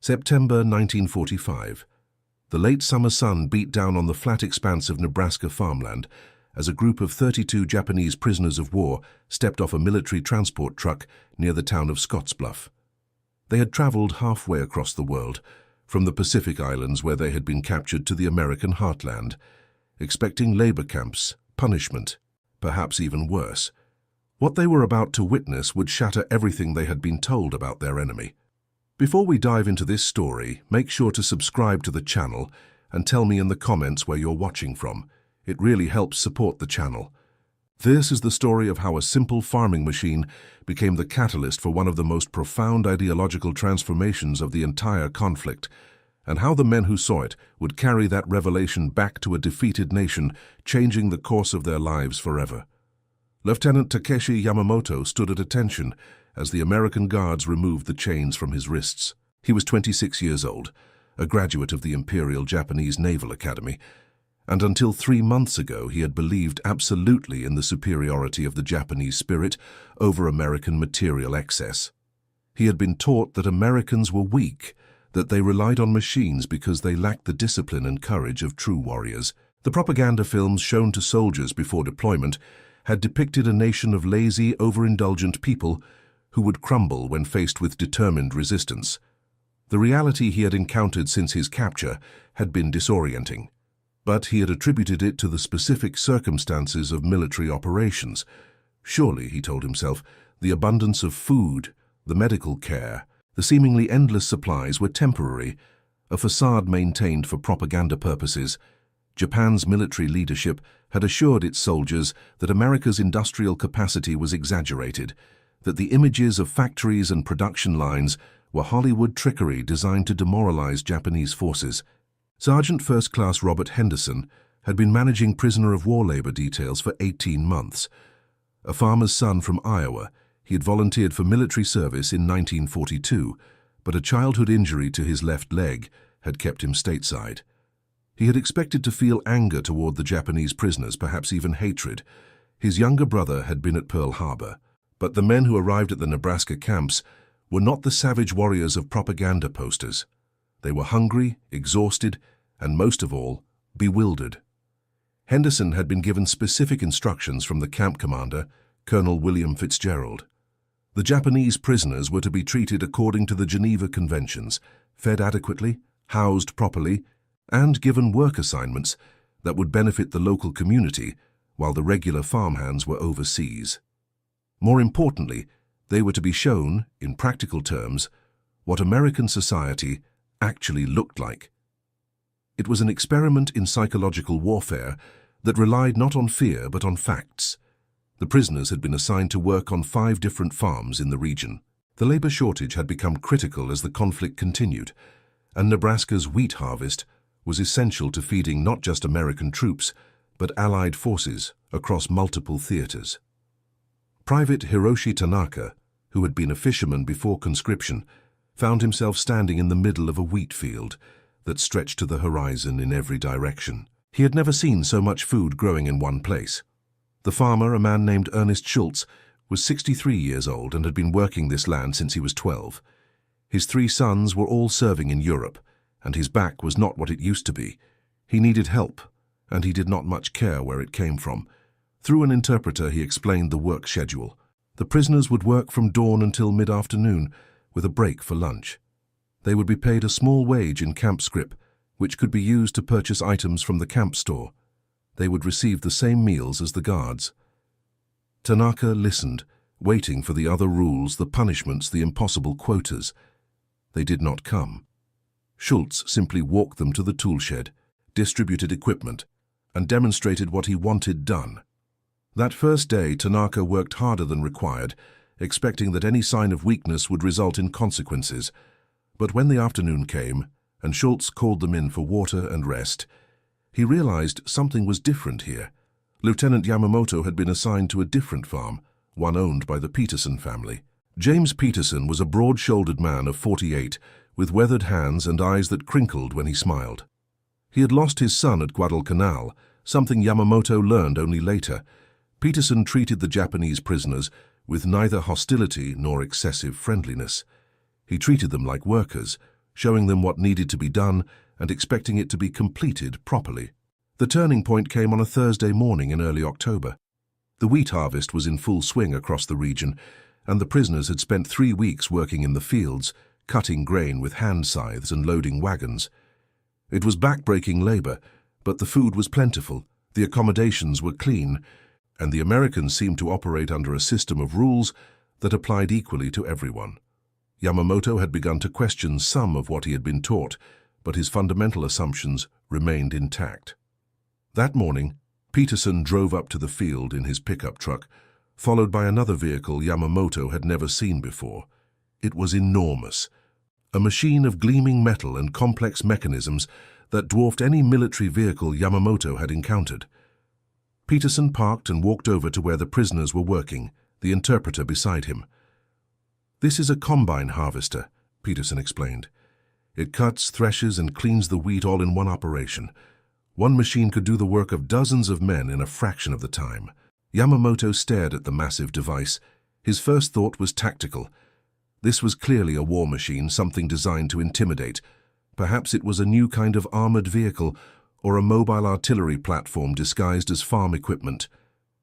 September 1945. The late summer sun beat down on the flat expanse of Nebraska farmland as a group of 32 Japanese prisoners of war stepped off a military transport truck near the town of Scottsbluff. They had traveled halfway across the world, from the Pacific Islands where they had been captured to the American heartland, expecting labor camps, punishment, perhaps even worse. What they were about to witness would shatter everything they had been told about their enemy. Before we dive into this story, make sure to subscribe to the channel and tell me in the comments where you're watching from. It really helps support the channel. This is the story of how a simple farming machine became the catalyst for one of the most profound ideological transformations of the entire conflict, and how the men who saw it would carry that revelation back to a defeated nation, changing the course of their lives forever. Lieutenant Takeshi Yamamoto stood at attention as the American guards removed the chains from his wrists. He was 26 years old, a graduate of the Imperial Japanese Naval Academy, and until 3 months ago he had believed absolutely in the superiority of the Japanese spirit over American material excess. He had been taught that Americans were weak, that they relied on machines because they lacked the discipline and courage of true warriors. The propaganda films shown to soldiers before deployment had depicted a nation of lazy, overindulgent people who would crumble when faced with determined resistance. The reality he had encountered since his capture had been disorienting, but he had attributed it to the specific circumstances of military operations. Surely, he told himself, the abundance of food, the medical care, the seemingly endless supplies were temporary, a facade maintained for propaganda purposes. Japan's military leadership had assured its soldiers that America's industrial capacity was exaggerated, that the images of factories and production lines were Hollywood trickery designed to demoralize Japanese forces. Sergeant First Class Robert Henderson had been managing prisoner of war labor details for 18 months. A farmer's son from Iowa, he had volunteered for military service in 1942, but a childhood injury to his left leg had kept him stateside. He had expected to feel anger toward the Japanese prisoners, perhaps even hatred. His younger brother had been at Pearl Harbor, but the men who arrived at the Nebraska camps were not the savage warriors of propaganda posters. They were hungry, exhausted, and most of all, bewildered. Henderson had been given specific instructions from the camp commander, Colonel William Fitzgerald. The Japanese prisoners were to be treated according to the Geneva Conventions, fed adequately, housed properly, and given work assignments that would benefit the local community while the regular farmhands were overseas. More importantly, they were to be shown, in practical terms, what American society actually looked like. It was an experiment in psychological warfare that relied not on fear but on facts. The prisoners had been assigned to work on 5 different farms in the region. The labor shortage had become critical as the conflict continued, and Nebraska's wheat harvest was essential to feeding not just American troops, but Allied forces across multiple theaters. Private Hiroshi Tanaka, who had been a fisherman before conscription, found himself standing in the middle of a wheat field that stretched to the horizon in every direction. He had never seen so much food growing in one place. The farmer, a man named Ernest Schultz, was 63 years old and had been working this land since he was 12. His 3 sons were all serving in Europe, and his back was not what it used to be. He needed help, and he did not much care where it came from. Through an interpreter, he explained the work schedule. The prisoners would work from dawn until mid-afternoon, with a break for lunch. They would be paid a small wage in camp scrip, which could be used to purchase items from the camp store. They would receive the same meals as the guards. Tanaka listened, waiting for the other rules, the punishments, the impossible quotas. They did not come. Schultz simply walked them to the tool shed, distributed equipment, and demonstrated what he wanted done. That first day, Tanaka worked harder than required, expecting that any sign of weakness would result in consequences. But when the afternoon came, and Schultz called them in for water and rest, he realized something was different here. Lieutenant Yamamoto had been assigned to a different farm, one owned by the Peterson family. James Peterson was a broad-shouldered man of 48, with weathered hands and eyes that crinkled when he smiled. He had lost his son at Guadalcanal, something Yamamoto learned only later. Peterson treated the Japanese prisoners with neither hostility nor excessive friendliness. He treated them like workers, showing them what needed to be done and expecting it to be completed properly. The turning point came on a Thursday morning in early October. The wheat harvest was in full swing across the region, and the prisoners had spent 3 weeks working in the fields, cutting grain with hand scythes and loading wagons. It was back-breaking labor, but the food was plentiful, the accommodations were clean, and the Americans seemed to operate under a system of rules that applied equally to everyone. Yamamoto had begun to question some of what he had been taught, but his fundamental assumptions remained intact. That morning, Peterson drove up to the field in his pickup truck, followed by another vehicle Yamamoto had never seen before. It was enormous, a machine of gleaming metal and complex mechanisms that dwarfed any military vehicle Yamamoto had encountered. Peterson parked and walked over to where the prisoners were working, the interpreter beside him. "This is a combine harvester," Peterson explained. "It cuts, threshes, and cleans the wheat all in one operation. One machine could do the work of dozens of men in a fraction of the time." Yamamoto stared at the massive device. His first thought was tactical. This was clearly a war machine, something designed to intimidate. Perhaps it was a new kind of armored vehicle or a mobile artillery platform disguised as farm equipment.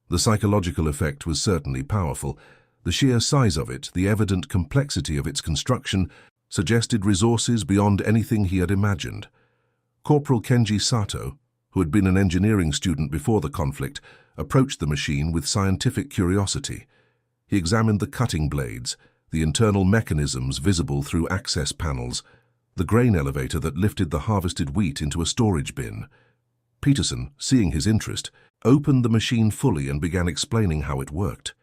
The psychological effect was certainly powerful. The sheer size of it, the evident complexity of its construction, suggested resources beyond anything he had imagined. Corporal Kenji Sato, who had been an engineering student before the conflict, approached the machine with scientific curiosity. He examined the cutting blades, the internal mechanisms visible through access panels, the grain elevator that lifted the harvested wheat into a storage bin. Peterson, seeing his interest, opened the machine fully and began explaining how it worked.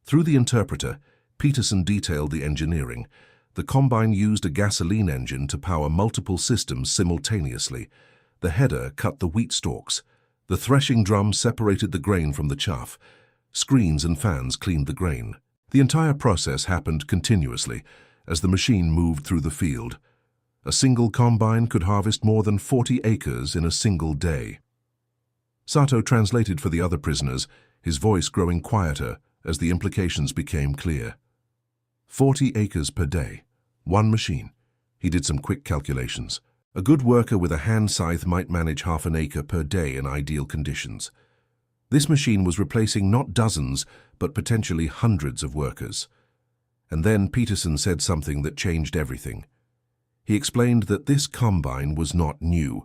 Through the interpreter, Peterson detailed the engineering. The combine used a gasoline engine to power multiple systems simultaneously. The header cut the wheat stalks. The threshing drum separated the grain from the chaff. Screens and fans cleaned the grain. The entire process happened continuously as the machine moved through the field. A single combine could harvest more than 40 acres in a single day. Sato translated for the other prisoners, his voice growing quieter as the implications became clear. 40 acres per day. One machine. He did some quick calculations. A good worker with a hand scythe might manage half an acre per day in ideal conditions. This machine was replacing not dozens, but potentially hundreds of workers. And then Peterson said something that changed everything. He explained that this combine was not new.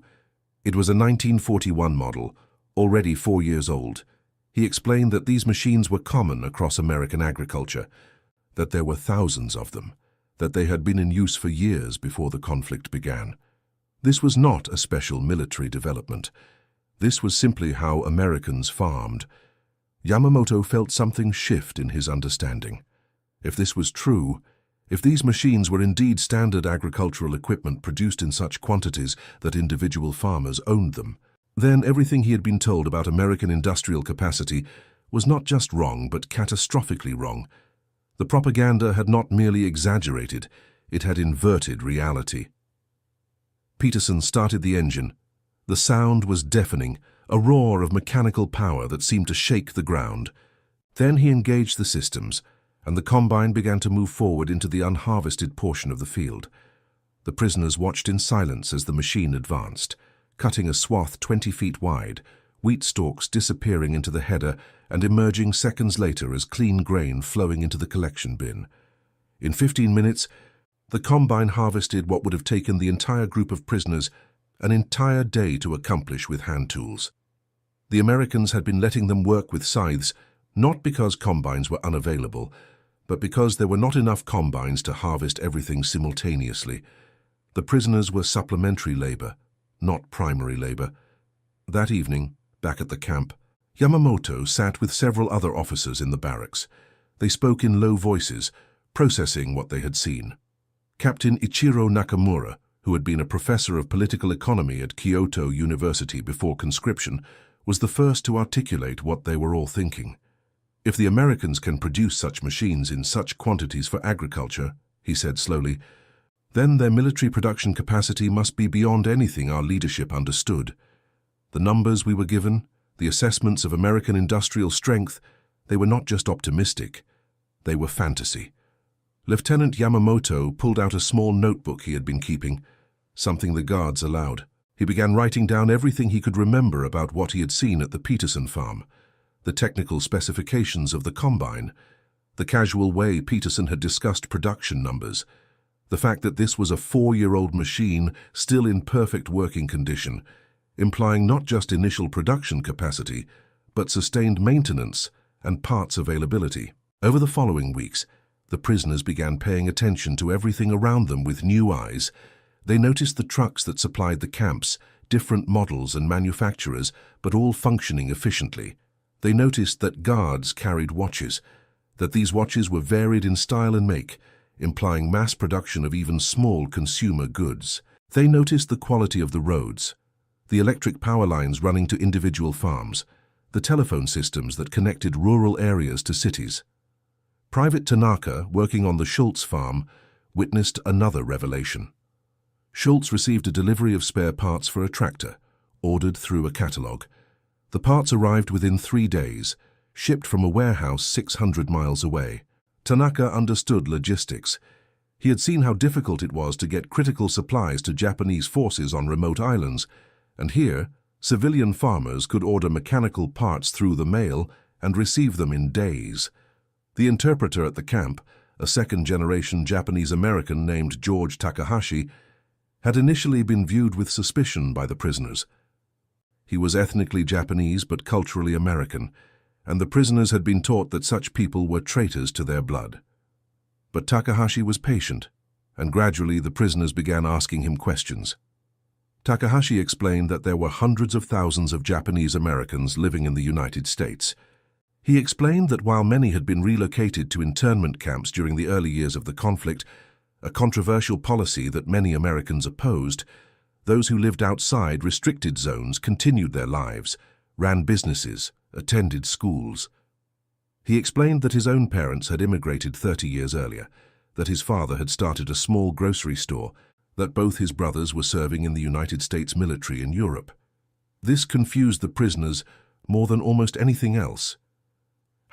It was a 1941 model, already 4 years old. He explained that these machines were common across American agriculture, that there were thousands of them, that they had been in use for years before the conflict began. This was not a special military development. This was simply how Americans farmed. Yamamoto felt something shift in his understanding. If this was true, if these machines were indeed standard agricultural equipment produced in such quantities that individual farmers owned them, then everything he had been told about American industrial capacity was not just wrong, but catastrophically wrong. The propaganda had not merely exaggerated, it had inverted reality. Peterson started the engine. The sound was deafening, a roar of mechanical power that seemed to shake the ground. Then he engaged the systems, and the combine began to move forward into the unharvested portion of the field. The prisoners watched in silence as the machine advanced, cutting a swath 20 feet wide, wheat stalks disappearing into the header and emerging seconds later as clean grain flowing into the collection bin. In 15 minutes, the combine harvested what would have taken the entire group of prisoners an entire day to accomplish with hand tools. The Americans had been letting them work with scythes, not because combines were unavailable, but because there were not enough combines to harvest everything simultaneously. The prisoners were supplementary labor, not primary labor. That evening, back at the camp, Yamamoto sat with several other officers in the barracks. They spoke in low voices, processing what they had seen. Captain Ichiro Nakamura, who had been a professor of political economy at Kyoto University before conscription, was the first to articulate what they were all thinking. "If the Americans can produce such machines in such quantities for agriculture," he said slowly, "then their military production capacity must be beyond anything our leadership understood. The numbers we were given, the assessments of American industrial strength, they were not just optimistic, they were fantasy. Lieutenant Yamamoto pulled out a small notebook he had been keeping, something the guards allowed. He began writing down everything he could remember about what he had seen at the Peterson farm, the technical specifications of the combine, the casual way Peterson had discussed production numbers, the fact that this was a 4-year-old machine still in perfect working condition, implying not just initial production capacity, but sustained maintenance and parts availability. Over the following weeks, the prisoners began paying attention to everything around them with new eyes. They noticed the trucks that supplied the camps, different models and manufacturers, but all functioning efficiently. They noticed that guards carried watches, that these watches were varied in style and make, implying mass production of even small consumer goods. They noticed the quality of the roads, the electric power lines running to individual farms, the telephone systems that connected rural areas to cities. Private Tanaka, working on the Schultz farm, witnessed another revelation. Schultz received a delivery of spare parts for a tractor, ordered through a catalogue. The parts arrived within 3 days, shipped from a warehouse 600 miles away. Tanaka understood logistics. He had seen how difficult it was to get critical supplies to Japanese forces on remote islands, and here, civilian farmers could order mechanical parts through the mail and receive them in days. The interpreter at the camp, a second-generation Japanese-American named George Takahashi, had initially been viewed with suspicion by the prisoners. He was ethnically Japanese but culturally American, and the prisoners had been taught that such people were traitors to their blood. But Takahashi was patient, and gradually the prisoners began asking him questions. Takahashi explained that there were hundreds of thousands of Japanese Americans living in the United States. He explained that while many had been relocated to internment camps during the early years of the conflict, a controversial policy that many Americans opposed, those who lived outside restricted zones continued their lives, ran businesses, attended schools. He explained that his own parents had immigrated 30 years earlier, that his father had started a small grocery store, that both his brothers were serving in the United States military in Europe. This confused the prisoners more than almost anything else.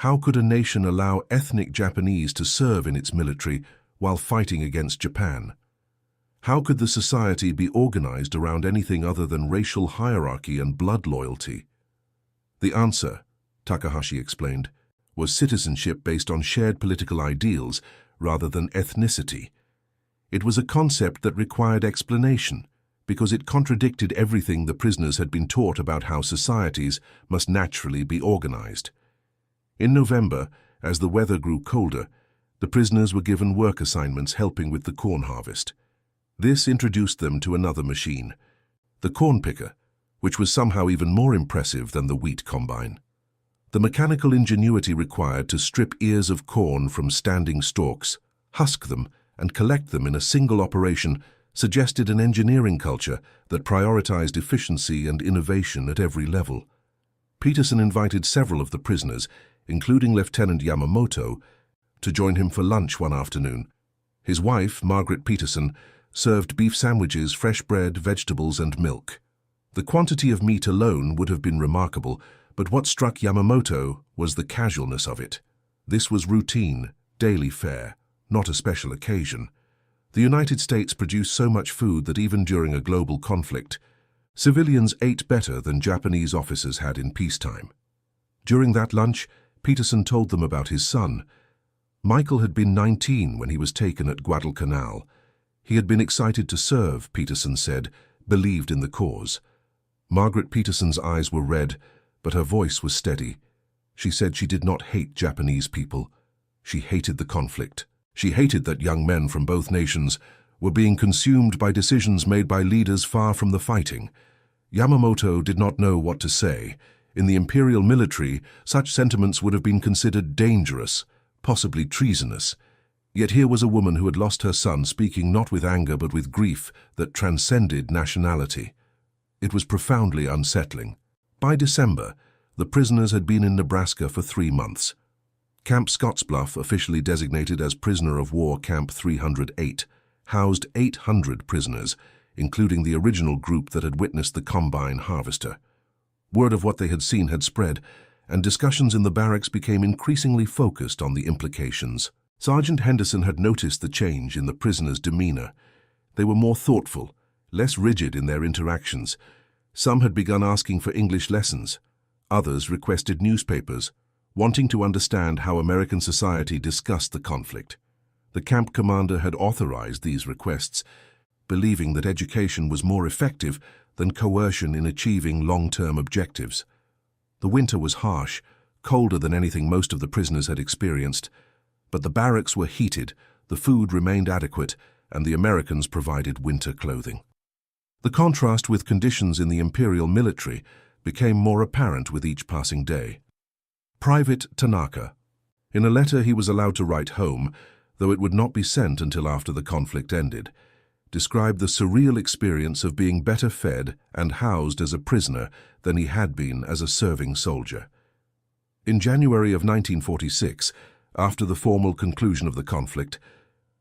How could a nation allow ethnic Japanese to serve in its military while fighting against Japan? How could the society be organized around anything other than racial hierarchy and blood loyalty? The answer, Takahashi explained, was citizenship based on shared political ideals rather than ethnicity. It was a concept that required explanation because it contradicted everything the prisoners had been taught about how societies must naturally be organized. In November, as the weather grew colder, the prisoners were given work assignments helping with the corn harvest. This introduced them to another machine, the corn picker, which was somehow even more impressive than the wheat combine. The mechanical ingenuity required to strip ears of corn from standing stalks, husk them, and collect them in a single operation suggested an engineering culture that prioritized efficiency and innovation at every level. Peterson invited several of the prisoners, including Lieutenant Yamamoto, to join him for lunch one afternoon. His wife, Margaret Peterson, served beef sandwiches, fresh bread, vegetables, and milk. The quantity of meat alone would have been remarkable, but what struck Yamamoto was the casualness of it. This was routine, daily fare, not a special occasion. The United States produced so much food that even during a global conflict, civilians ate better than Japanese officers had in peacetime. During that lunch, Peterson told them about his son. Michael had been 19 when he was taken at Guadalcanal. He had been excited to serve, Peterson said, believed in the cause. Margaret Peterson's eyes were red, but her voice was steady. She said she did not hate Japanese people. She hated the conflict. She hated that young men from both nations were being consumed by decisions made by leaders far from the fighting. Yamamoto did not know what to say. In the imperial military, such sentiments would have been considered dangerous, possibly treasonous. Yet here was a woman who had lost her son speaking not with anger but with grief that transcended nationality. It was profoundly unsettling. By December, the prisoners had been in Nebraska for 3 months. Camp Scottsbluff, officially designated as Prisoner of War Camp 308, housed 800 prisoners, including the original group that had witnessed the combine harvester. Word of what they had seen had spread, and discussions in the barracks became increasingly focused on the implications. Sergeant Henderson had noticed the change in the prisoners' demeanor. They were more thoughtful, less rigid in their interactions. Some had begun asking for English lessons. Others requested newspapers, wanting to understand how American society discussed the conflict. The camp commander had authorized these requests, believing that education was more effective than coercion in achieving long-term objectives. The winter was harsh, colder than anything most of the prisoners had experienced, but the barracks were heated, the food remained adequate, and the Americans provided winter clothing. The contrast with conditions in the Imperial military became more apparent with each passing day. Private Tanaka. In a letter he was allowed to write home, though it would not be sent until after the conflict ended, described the surreal experience of being better fed and housed as a prisoner than he had been as a serving soldier. In January of 1946, after the formal conclusion of the conflict,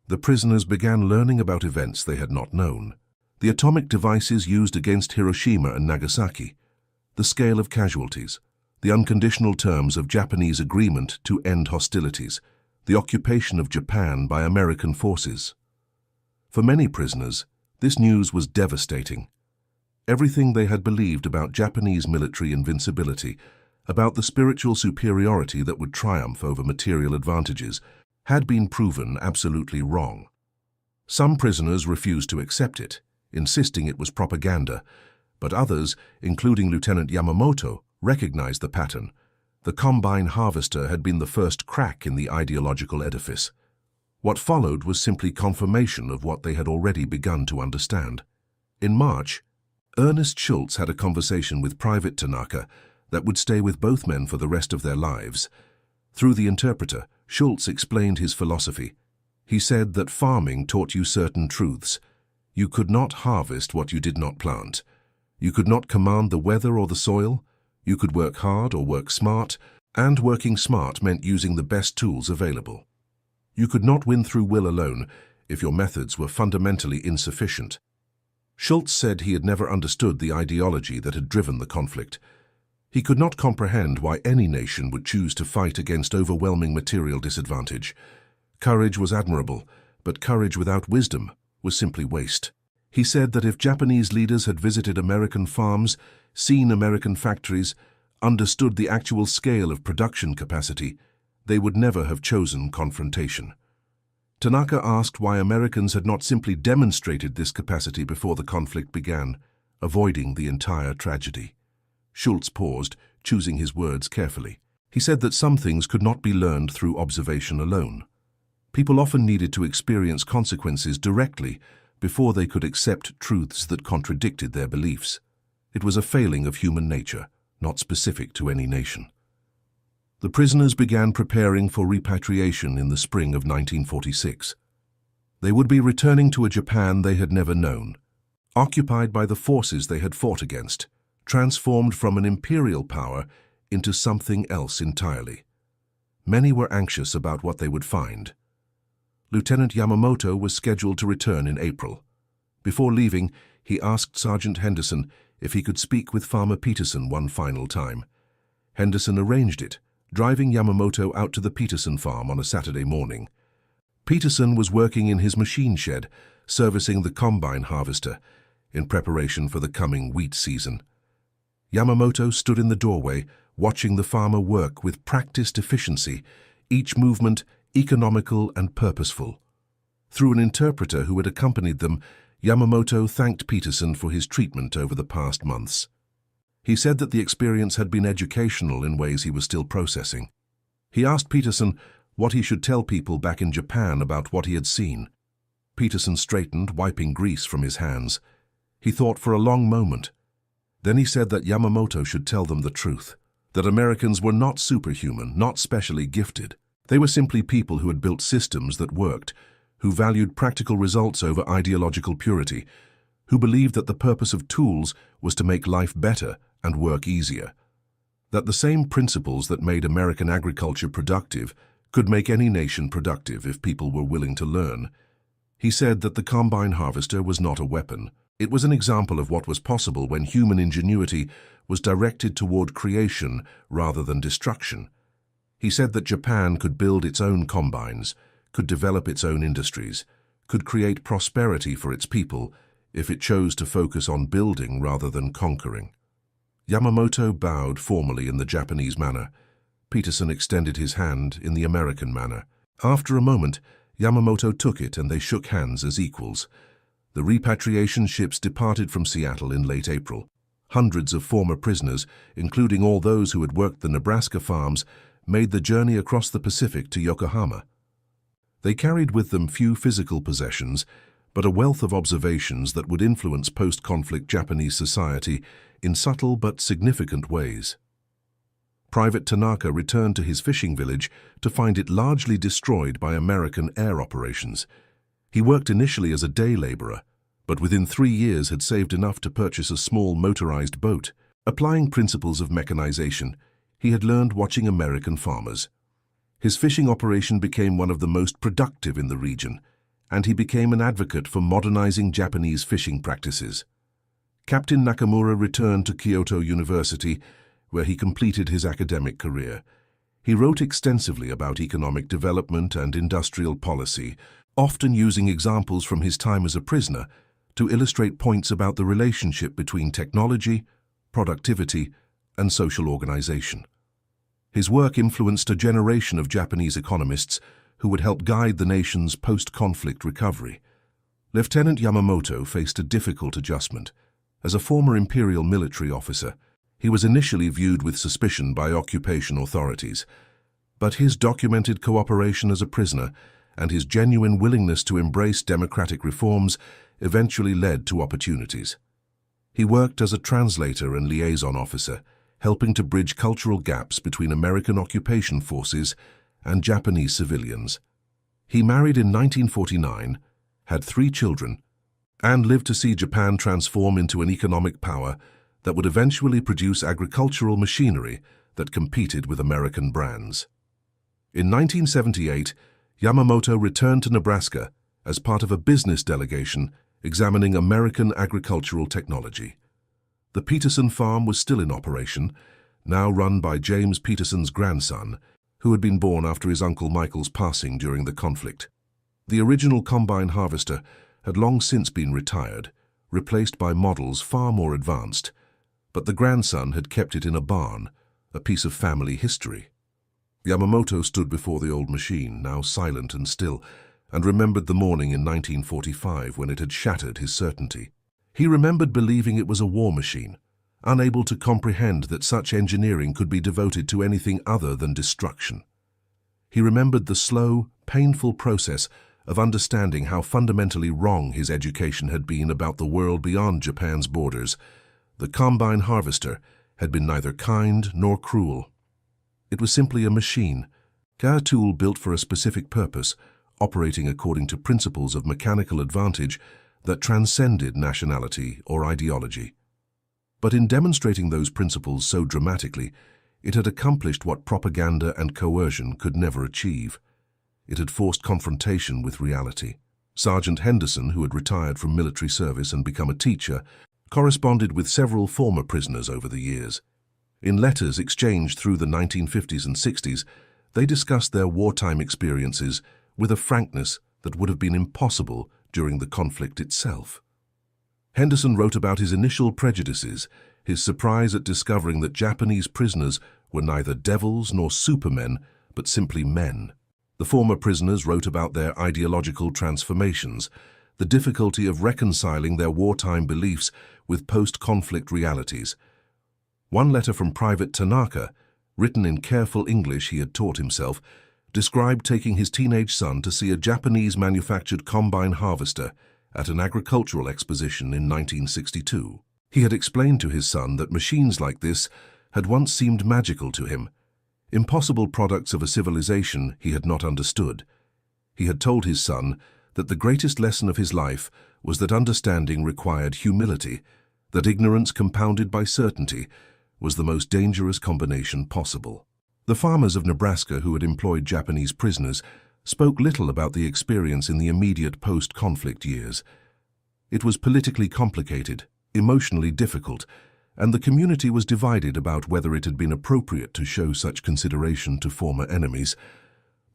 the prisoners began learning about events they had not known. The atomic devices used against Hiroshima and Nagasaki, the scale of casualties, the unconditional terms of Japanese agreement to end hostilities, the occupation of Japan by American forces. For many prisoners, this news was devastating. Everything they had believed about Japanese military invincibility, about the spiritual superiority that would triumph over material advantages, had been proven absolutely wrong. Some prisoners refused to accept it, insisting it was propaganda, but others, including Lieutenant Yamamoto, recognized the pattern. The combine harvester had been the first crack in the ideological edifice. What followed was simply confirmation of what they had already begun to understand. In March, Ernest Schultz had a conversation with Private Tanaka that would stay with both men for the rest of their lives. Through the interpreter, Schultz explained his philosophy. He said that farming taught you certain truths. You could not harvest what you did not plant. You could not command the weather or the soil. You could work hard or work smart, and working smart meant using the best tools available. You could not win through will alone if your methods were fundamentally insufficient. Schultz said he had never understood the ideology that had driven the conflict. He could not comprehend why any nation would choose to fight against overwhelming material disadvantage. Courage was admirable, but courage without wisdom was simply waste. He said that if Japanese leaders had visited American farms, seen American factories, understood the actual scale of production capacity, they would never have chosen confrontation. Tanaka asked why Americans had not simply demonstrated this capacity before the conflict began, avoiding the entire tragedy. Schultz paused, choosing his words carefully. He said that some things could not be learned through observation alone. People often needed to experience consequences directly before they could accept truths that contradicted their beliefs. It was a failing of human nature, not specific to any nation. The prisoners began preparing for repatriation in the spring of 1946. They would be returning to a Japan they had never known, occupied by the forces they had fought against, transformed from an imperial power into something else entirely. Many were anxious about what they would find. Lieutenant Yamamoto was scheduled to return in April. Before leaving, he asked Sergeant Henderson if he could speak with Farmer Peterson one final time. Henderson arranged it, driving Yamamoto out to the Peterson farm on a Saturday morning. Peterson was working in his machine shed, servicing the combine harvester, in preparation for the coming wheat season. Yamamoto stood in the doorway, watching the farmer work with practiced efficiency, each movement economical and purposeful. Through an interpreter who had accompanied them, Yamamoto thanked Peterson for his treatment over the past months. He said that the experience had been educational in ways he was still processing. He asked Peterson what he should tell people back in Japan about what he had seen. Peterson straightened, wiping grease from his hands. He thought for a long moment. Then he said that Yamamoto should tell them the truth, that Americans were not superhuman, not specially gifted. They were simply people who had built systems that worked, who valued practical results over ideological purity, who believed that the purpose of tools was to make life better and work easier. That the same principles that made American agriculture productive could make any nation productive if people were willing to learn. He said that the combine harvester was not a weapon. It was an example of what was possible when human ingenuity was directed toward creation rather than destruction. He said that Japan could build its own combines, could develop its own industries, could create prosperity for its people if it chose to focus on building rather than conquering. Yamamoto bowed formally in the Japanese manner. Peterson extended his hand in the American manner. After a moment, Yamamoto took it and they shook hands as equals. The repatriation ships departed from Seattle in late April. Hundreds of former prisoners, including all those who had worked the Nebraska farms, made the journey across the Pacific to Yokohama. They carried with them few physical possessions, but a wealth of observations that would influence post-conflict Japanese society in subtle but significant ways. Private Tanaka returned to his fishing village to find it largely destroyed by American air operations. He worked initially as a day laborer, but within 3 years had saved enough to purchase a small motorized boat. Applying principles of mechanization, he had learned watching American farmers. His fishing operation became one of the most productive in the region, and he became an advocate for modernizing Japanese fishing practices. Captain Nakamura returned to Kyoto University, where he completed his academic career. He wrote extensively about economic development and industrial policy, often using examples from his time as a prisoner to illustrate points about the relationship between technology, productivity, and social organization. His work influenced a generation of Japanese economists who would help guide the nation's post-conflict recovery. Lieutenant Yamamoto faced a difficult adjustment. As a former imperial military officer, he was initially viewed with suspicion by occupation authorities, but his documented cooperation as a prisoner and his genuine willingness to embrace democratic reforms eventually led to opportunities. He worked as a translator and liaison officer, helping to bridge cultural gaps between American occupation forces and Japanese civilians. He married in 1949, had 3 children, and lived to see Japan transform into an economic power that would eventually produce agricultural machinery that competed with American brands. In 1978, Yamamoto returned to Nebraska as part of a business delegation examining American agricultural technology. The Peterson farm was still in operation, now run by James Peterson's grandson, who had been born after his uncle Michael's passing during the conflict. The original combine harvester had long since been retired, replaced by models far more advanced, but the grandson had kept it in a barn, a piece of family history. Yamamoto stood before the old machine, now silent and still, and remembered the morning in 1945 when it had shattered his certainty. He remembered believing it was a war machine, unable to comprehend that such engineering could be devoted to anything other than destruction. He remembered the slow, painful process of understanding how fundamentally wrong his education had been about the world beyond Japan's borders. The combine harvester had been neither kind nor cruel. It was simply a machine, a tool built for a specific purpose, operating according to principles of mechanical advantage that transcended nationality or ideology. But in demonstrating those principles so dramatically, it had accomplished what propaganda and coercion could never achieve. It had forced confrontation with reality. Sergeant Henderson, who had retired from military service and become a teacher, corresponded with several former prisoners over the years. In letters exchanged through the 1950s and 60s, they discussed their wartime experiences with a frankness that would have been impossible during the conflict itself. Henderson wrote about his initial prejudices, his surprise at discovering that Japanese prisoners were neither devils nor supermen, but simply men. The former prisoners wrote about their ideological transformations, the difficulty of reconciling their wartime beliefs with post-conflict realities. One letter from Private Tanaka, written in careful English he had taught himself, described taking his teenage son to see a Japanese-manufactured combine harvester at an agricultural exposition in 1962. He had explained to his son that machines like this had once seemed magical to him, impossible products of a civilization he had not understood. He had told his son that the greatest lesson of his life was that understanding required humility, that ignorance compounded by certainty was the most dangerous combination possible. The farmers of Nebraska who had employed Japanese prisoners spoke little about the experience in the immediate post-conflict years. It was politically complicated, emotionally difficult, and the community was divided about whether it had been appropriate to show such consideration to former enemies.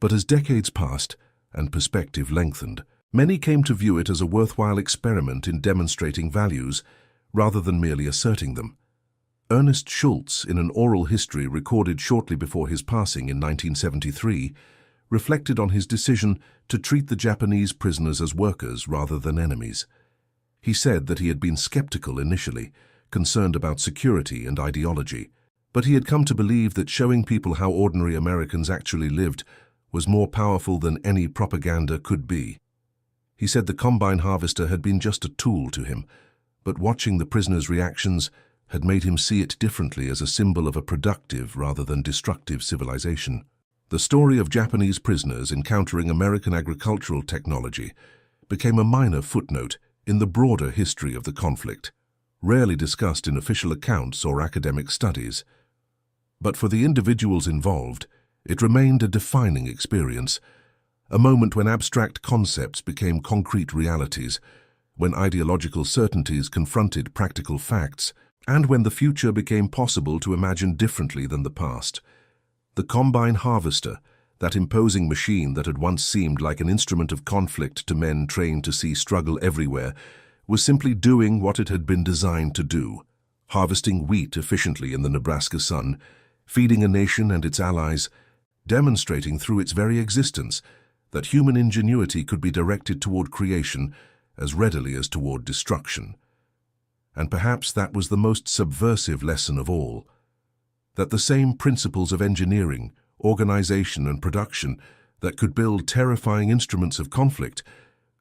But as decades passed, and perspective lengthened. Many came to view it as a worthwhile experiment in demonstrating values, rather than merely asserting them. Ernest Schultz, in an oral history recorded shortly before his passing in 1973, reflected on his decision to treat the Japanese prisoners as workers rather than enemies. He said that he had been skeptical initially, concerned about security and ideology, but he had come to believe that showing people how ordinary Americans actually lived was more powerful than any propaganda could be. He said the combine harvester had been just a tool to him, but watching the prisoners' reactions had made him see it differently as a symbol of a productive rather than destructive civilization. The story of Japanese prisoners encountering American agricultural technology became a minor footnote in the broader history of the conflict, rarely discussed in official accounts or academic studies. But for the individuals involved, it remained a defining experience, a moment when abstract concepts became concrete realities, when ideological certainties confronted practical facts, and when the future became possible to imagine differently than the past. The combine harvester, that imposing machine that had once seemed like an instrument of conflict to men trained to see struggle everywhere, was simply doing what it had been designed to do, harvesting wheat efficiently in the Nebraska sun, feeding a nation and its allies, demonstrating through its very existence that human ingenuity could be directed toward creation as readily as toward destruction. And perhaps that was the most subversive lesson of all, that the same principles of engineering, organization, and production that could build terrifying instruments of conflict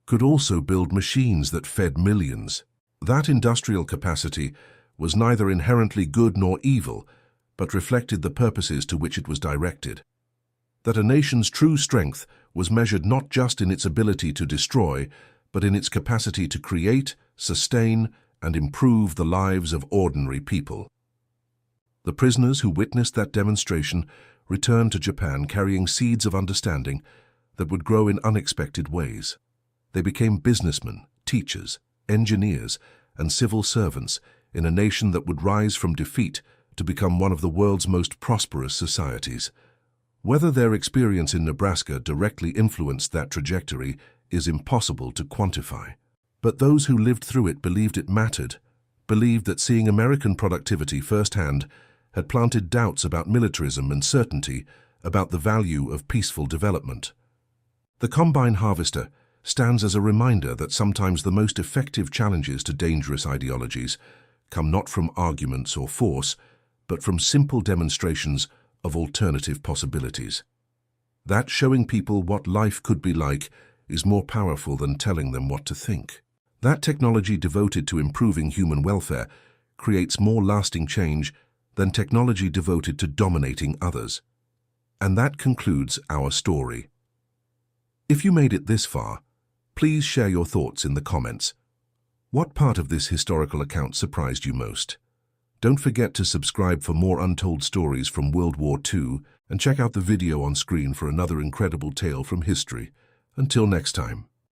could also build machines that fed millions. That industrial capacity was neither inherently good nor evil, but reflected the purposes to which it was directed. That a nation's true strength was measured not just in its ability to destroy, but in its capacity to create, sustain, and improve the lives of ordinary people. The prisoners who witnessed that demonstration returned to Japan carrying seeds of understanding that would grow in unexpected ways. They became businessmen, teachers, engineers, and civil servants in a nation that would rise from defeat to become one of the world's most prosperous societies. Whether their experience in Nebraska directly influenced that trajectory is impossible to quantify. But those who lived through it believed it mattered, believed that seeing American productivity firsthand had planted doubts about militarism and certainty about the value of peaceful development. The combine harvester stands as a reminder that sometimes the most effective challenges to dangerous ideologies come not from arguments or force, but from simple demonstrations of alternative possibilities. That showing people what life could be like is more powerful than telling them what to think. That technology devoted to improving human welfare creates more lasting change than technology devoted to dominating others. And that concludes our story. If you made it this far, please share your thoughts in the comments. What part of this historical account surprised you most? Don't forget to subscribe for more untold stories from World War II and check out the video on screen for another incredible tale from history. Until next time.